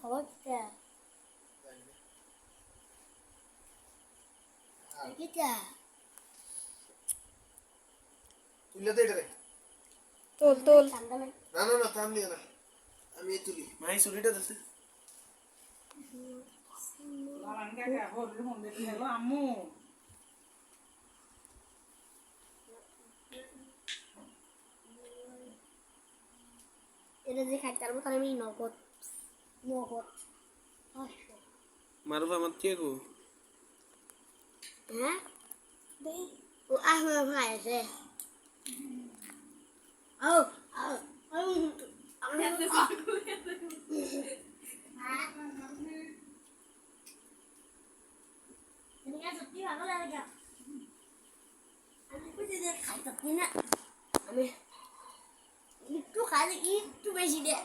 খাবারটা এটা তুলে দে রে তোল ঠান্ডা লাগে না না না থাম নিয়ে না আমি তুলি মাই ছুরিটা দিতে আম্মু এটা যে খাইতে পারবো তাহলে আমি নগদ নগদ মারবা মত কে গো হ্যাঁ ও আহ ভাই আছে ও আমি সত্যি ভালো লাগে আমি খাইতে না আমি একটু খাই একটু বেশি দে